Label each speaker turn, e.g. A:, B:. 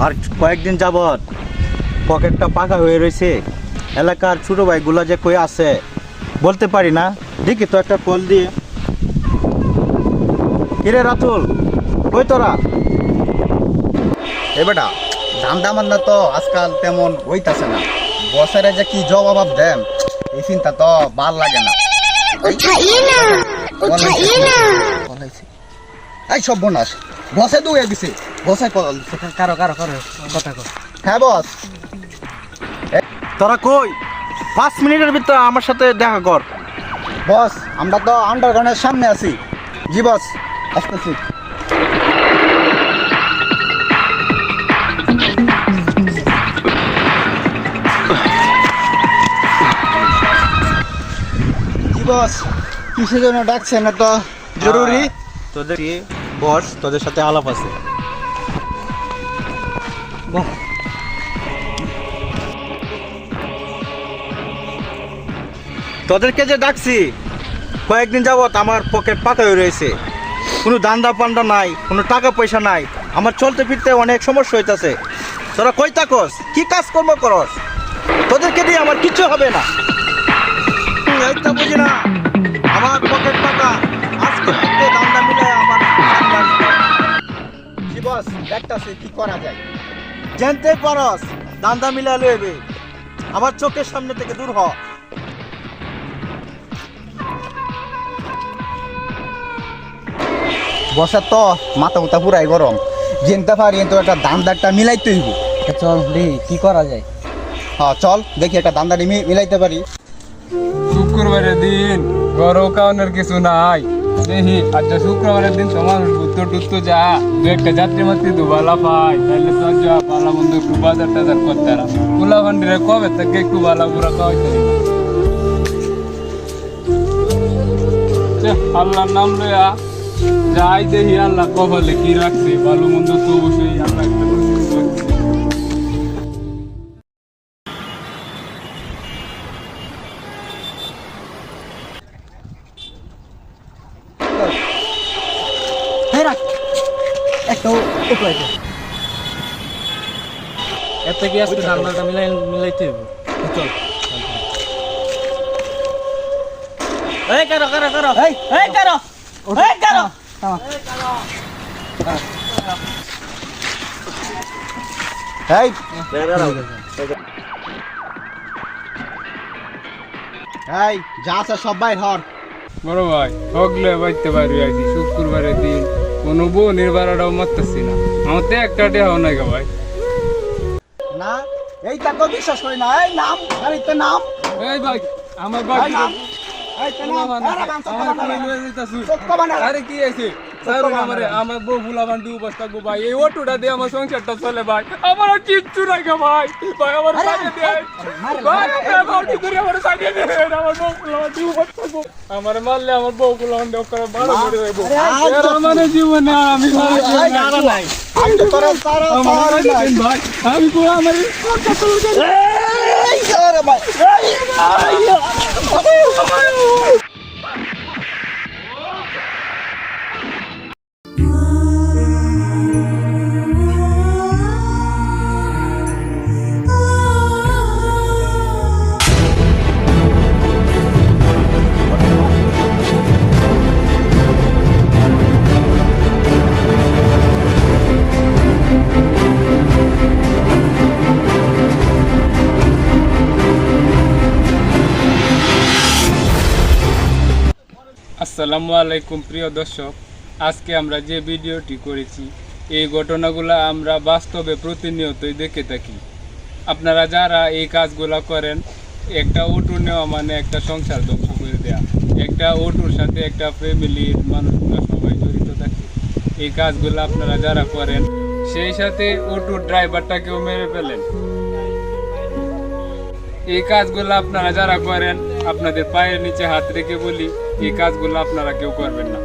A: আর কয়েকদিন যাবৎ পকেটটা পাকা হয়ে রয়েছে। এলাকার ছোটো ভাইগুলা যে কই আছে বলতে পারি না। দেখি তো একটা কল দিয়ে। কিরে রাতুল, কই তোরা? এ বেটা, ধান্দা মান্দা তো আজকাল তেমন হইতাছে না। বসের যে কি জবাব দেন এই চিন্তা তো ভাল লাগে না। এই সব বোনাস বসে দুয়ে দিছে। বসে কল
B: কারো কথা কর।
A: হ্যাঁ বস, তোরা কই? 5 মিনিটের ভিতরে আমার সাথে দেখা কর। বস, আমরা তো আন্ডারগ্রাউন্ডের সামনে আছি। জি বস, আসতেছি। জি বস, কিসের জন্য ডাকছেন? না তো জরুরি। তোদের বস, তোদের সাথে আলাপ আছে। তোদেরকে যে ডাকছি, কয়েকদিন যাবত আমার পকেট পাকা হয়ে রয়েছে। কোনো দান্দা পান্ডা নাই, কোনো টাকা পয়সা নাই। আমার চলতে ফিরতে অনেক সমস্যা হইতাছে। তোরা কই থাকস? কি কাজকর্ম করস? তোদেরকে দিয়ে আমার কিচ্ছু হবে না। এইটা বুঝি না, আমার পকেট পাকা। আজকে থেকে দান্দা মিলে আমার জি বস, দেখতাছি কি করা যায়। জানতে পারস, দান্দা মিলে লইবে। আমার চোখের সামনে থেকে দূর হ। বসার তো মাথা মুথা পুরাই গরম। জেনতে পারি তো একটা দামদারটা মিলাইতে হইব।
B: চল দেখি কি করা যায়।
A: হ্যাঁ চল দেখি একটা দামদারি মিলাইতে পারি।
C: শুক্রবারের দিন গরম কাউনের কিছু নাই দেখি। আচ্ছা শুক্রবারের দিন তোমার উত্তর টুত্তর যা দু একটা যাত্রী মাত্রী দুবালা পাই, তাহলে তো যা পালা বন্ধু একটু বাজার টাজার করতে না। কুলা ভান্ডিরে কবে থেকে একটু বালা বুড়া খাওয়াইতে আল্লাহর নাম লইয়া যাই দেখি আল্লাহ কপালে কি রাখছে। ভালো মন্দ তো অবশ্যই আল্লাহ একটা
B: একটা উপায় এর থেকে আজকে ধান্দাটা মিলাইতে হবে। চল এই কারো এই কারো
A: এই এই যা আছে সব বাইর হর।
C: বড় ভাই হগলে বাইতে পারি আছি শুক্রবারের দিন কোনো বউ নির্বাড়াটাও মারতেছি না। আমার তো একটা দেওয়া নাই গো ভাই।
A: না এইটা তো বিশ্বাস করি না। এই নাম গাড়িতে নাম।
C: এই ভাই আমার ভাই
A: এই নাম
C: আরে কি আছে আমার বউ ফুলাবান দু বস্তা গো ভাই। এই অটোটা দিয়ে আমার সংসারটা চলে ভাই। আমার আর কিচ্ছু নাই গো ভাই। ভাই আমার সাথে দেয় ভাই, আমার কি করে আমার সাথে দেয়। আমার বউ ফুলাবান দু বস্তা গো। আমার মারলে আমার বউ ফুলাবান দেও করে ভালো করে দেব। আর আমার জীবনে আমি
A: আর নাই। আমি তো তোর সারা
C: ভাই আমি পুরো আমার
A: এই আরে ভাই
C: আসসালামু আলাইকুম প্রিয় দর্শক, আজকে আমরা যে ভিডিওটি করেছি এই ঘটনাগুলো আমরা বাস্তবে প্রতিনিয়তই দেখে থাকি। আপনারা যারা এই কাজগুলো করেন, একটা অটো নেওয়া মানে একটা সংসার ধ্বংস করে দেওয়া। একটা অটোর সাথে একটা ফ্যামিলির মানুষগুলো সবাই জড়িত থাকে। এই কাজগুলো আপনারা যারা করেন সেই সাথে অটোর ড্রাইভারটাকেও মেরে ফেলেন। এই কাজগুলো আপনারা যারা করেন আপনাদের পায়ের নিচে হাত রেখে বলি এই কাজগুলো আপনারা কেউ করবেন না।